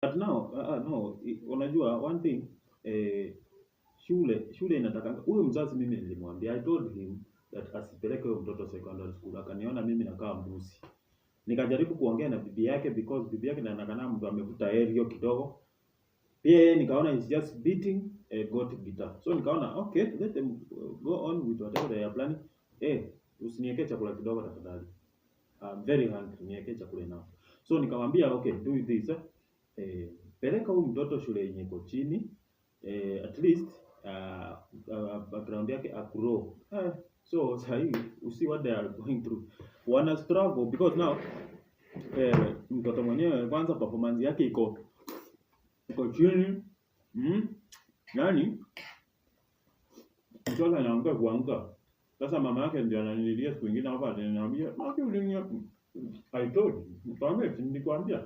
But now no, unajua one thing, eh, shule inataka huyo mzazi. Mimi nilimwambia, I told him that asipeleke huyo mtoto secondary school. Akaniona mimi nakaa mbuzi. Nikajaribu kuongea na bibi yake, because bibi yake anaonekana mtu amevuta herio kidogo. Pia yeye nikaona is just beating a goat guitar. So nikaona okay, let them go on with whatever they are planning. Usiniwekee chakula kidogo tafadhali. I'm very hungry, niwekee chakula enough. So nikamwambia okay, do this. Peleka huyu mtoto shule yenye iko chini. At least background yake agrow. So sahi you see what they are going through. Wana struggle because now mtoto mwenyewe kwanza performance yake iko chini. Yaani mtoto anaanguka kuanguka. Sasa mama yake ndio ananililia siku nyingine hapa ananiambia, "Maki uliniambia." I told you. Nikwambia.